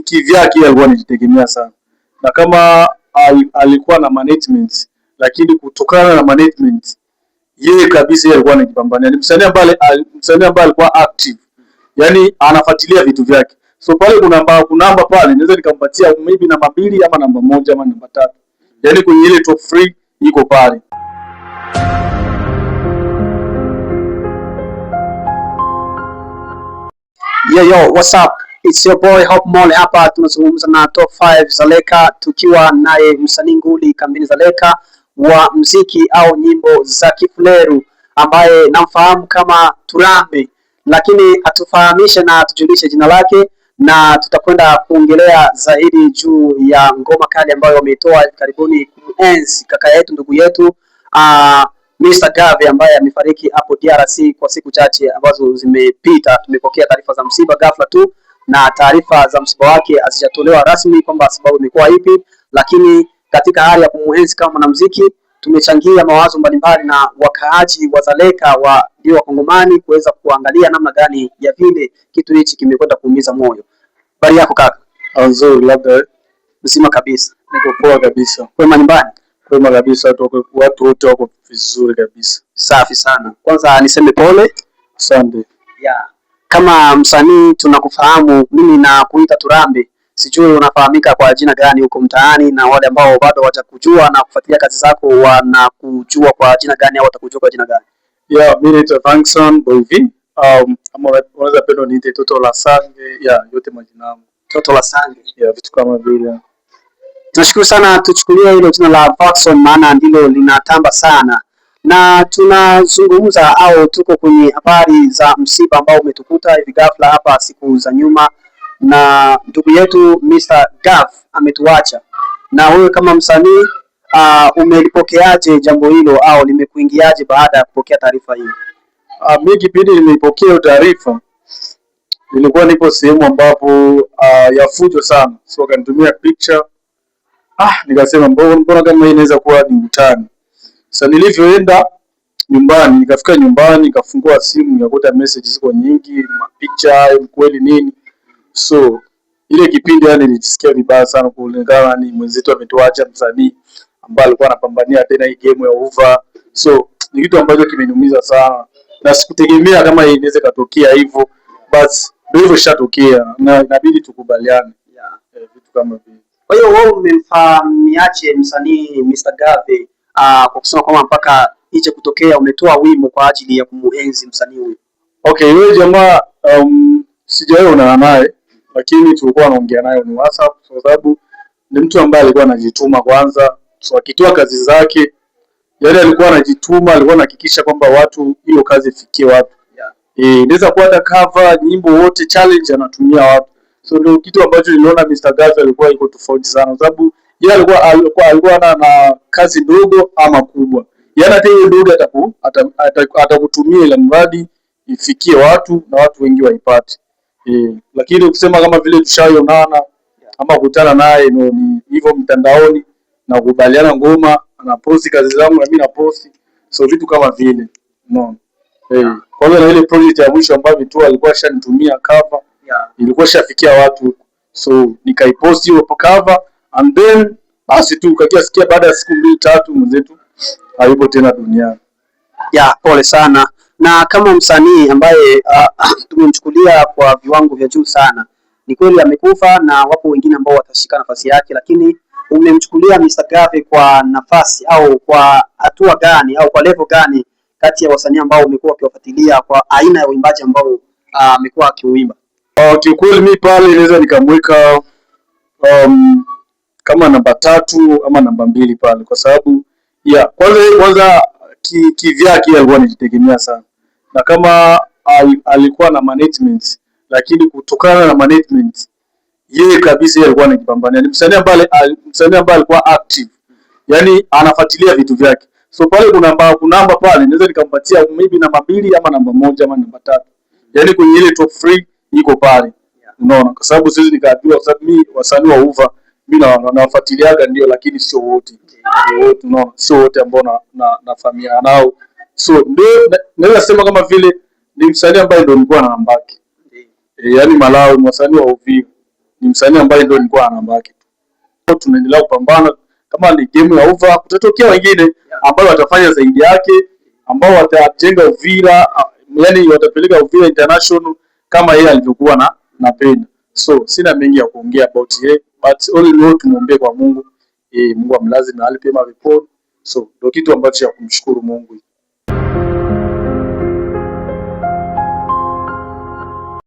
kivyake alikuwa anajitegemea sana, na kama alikuwa na management, lakini kutokana na management yeye kabisa yeye alikuwa anajipambania. Ni msanii ambaye alikuwa active, yani anafuatilia vitu vyake. So pale kuna namba pale naweza nikampatia maybe namba 2 ama namba 1 ama namba 3, yani kwenye ile top 3 iko pale. Yo, what's up? It's your boy Hope Mole hapa, tunazungumza na top 5 Zaleka, tukiwa naye msanii nguli kambini Zaleka wa mziki au nyimbo za Kifuleru, ambaye namfahamu kama Turambe, lakini atufahamishe na atujulishe jina lake, na tutakwenda kuongelea zaidi juu ya ngoma kali ambayo wameitoa karibuni kumuenzi kaka yetu, ndugu yetu Mr. Gave ambaye amefariki hapo DRC kwa siku chache ambazo zimepita. Tumepokea taarifa za msiba ghafla tu, na taarifa za msiba wake hazijatolewa rasmi kwamba sababu imekuwa ipi, lakini katika hali ya kumuenzi kama mwanamuziki tumechangia mawazo mbalimbali na wakaaji wa Zaleka wa ndio Wakongomani kuweza kuangalia namna gani ya vile kitu hichi kimekwenda kuumiza moyo. Bali yako kaka? Nzuri, labda mzima kabisa. Niko poa kabisa. Kwema nyumbani? Kwema kabisa, watu wote wako vizuri kabisa. Safi sana. Kwanza niseme pole. Asante. Yeah. Kama msanii tunakufahamu, mimi na kuita Turambe. Sijui unafahamika kwa jina gani huko mtaani, na wale ambao bado hawajakujua na kufuatilia kazi zako wanakujua kwa jina gani au watakujua kwa jina gani? Yeah, mimi ni Fankson Boyv. Ama unaweza pendo niite Toto la Sange. Yeah, yote majina yangu. Toto la Sange. Yeah, vitu kama vile. Tunashukuru sana, tuchukulie hilo jina la Fankson maana ndilo linatamba sana. Na tunazungumza au tuko kwenye habari za msiba ambao umetukuta hivi ghafla hapa siku za nyuma, na ndugu yetu Mr. Gav ametuacha. Na wewe kama msanii umelipokeaje jambo hilo au limekuingiaje baada ya kupokea taarifa hii? Mimi kipindi nimeipokea taarifa nilikuwa nipo sehemu ambapo ya fujo sana, so akanitumia picture. Nikasema mbona kama hii inaweza kuwa ni utani. Sasa nilivyoenda nyumbani, nikafika nyumbani, nikafungua simu, nikakuta message ziko nyingi, mapicha, kweli nini. So ile kipindi yani nilisikia vibaya sana, kulingana ni mwenzetu ametuacha, msanii ambaye alikuwa anapambania tena hii game ya uva. So ni kitu ambacho kimeniumiza sana, na sikutegemea kama inaweza katokea hivyo, but hivyo shatokea na inabidi tukubaliane. Yeah. Vitu kama vile. Kwa hiyo wewe umemfahamiaje msanii Mr. Gave kwa kusema kwamba mpaka ije kutokea umetoa wimbo kwa ajili ya kumuenzi msanii huyu? Okay, yule jamaa sijaona naye, lakini tulikuwa tunaongea naye ni WhatsApp, kwa sababu ni mtu ambaye alikuwa anajituma kwanza. So akitoa kazi zake, yale alikuwa anajituma, alikuwa anahakikisha kwamba watu hiyo kazi ifikie watu. Yeah. Inaweza kuwa hata cover, nyimbo, wote challenge anatumia watu. So ndio kitu ambacho niliona Mr. Gave alikuwa iko tofauti sana, kwa sababu yeye alikuwa na kazi ndogo ama kubwa. Yaani hata hiyo ndogo atakutumia ile mradi ifikie watu na watu wengi waipate. Lakini ukisema kama vile tushaionana ama kukutana naye ni hivyo mtandaoni na kukubaliana ngoma, anaposti kazi zangu na mimi naposti. So vitu kama vile. No. Kwa hiyo na ile project ya mwisho ambayo tu alikuwa ashanitumia cover, ilikuwa shafikia watu. So nikaipost hiyo cover, and then basi tu sikia baada ya siku 2-3 mwenzetu hayupo tena duniani. Pole sana. Na kama msanii ambaye tumemchukulia kwa viwango vya juu sana, ni kweli amekufa na wapo wengine ambao watashika nafasi yake, lakini umemchukulia Mr. Gave kwa nafasi au kwa hatua gani au kwa level gani kati ya wasanii ambao umekuwa ukiwafuatilia kwa aina ya uimbaji ambao amekuwa akiuimba? Kiukweli mimi pale naweza nikamweka kama namba 3 ama namba 2 pale, kwa sababu kwanza kivyake alikuwa anajitegemea sana, na kama alikuwa na management, lakini kutokana na management yeye kabisa yeye alikuwa anajipambania. Ni msanii ambaye alikuwa active, yani anafuatilia vitu vyake. So pale kuna namba pale naweza nikampatia maybe namba 2 ama namba 1 ama namba 3, yani kwenye ile top 3 iko pale. Unaona, kwa sababu sisi nikajua, kwa sababu mimi wasanii wa uva mimi nawafuatiliaga ndio, lakini sio wote. Unaona, sio wote ambao nafahamiana nao. So ndio naweza sema kama vile ni msanii ambaye ndio nilikuwa na nambaki. Yani Malawi, wasanii wa Uvira ni msanii ambaye ndio nilikuwa na namba yake. Tunaendelea kupambana, kama ni game ya over kutatokea wengine ambao watafanya zaidi yake, ambao watajenga Uvira, yani watapeleka Uvira international kama yeye alivyokuwa na napenda. So sina mengi ya kuongea about yeye, but all in all tumuombe kwa Mungu, Mungu amlaze mahali pema peponi. So ndio kitu ambacho ya kumshukuru Mungu.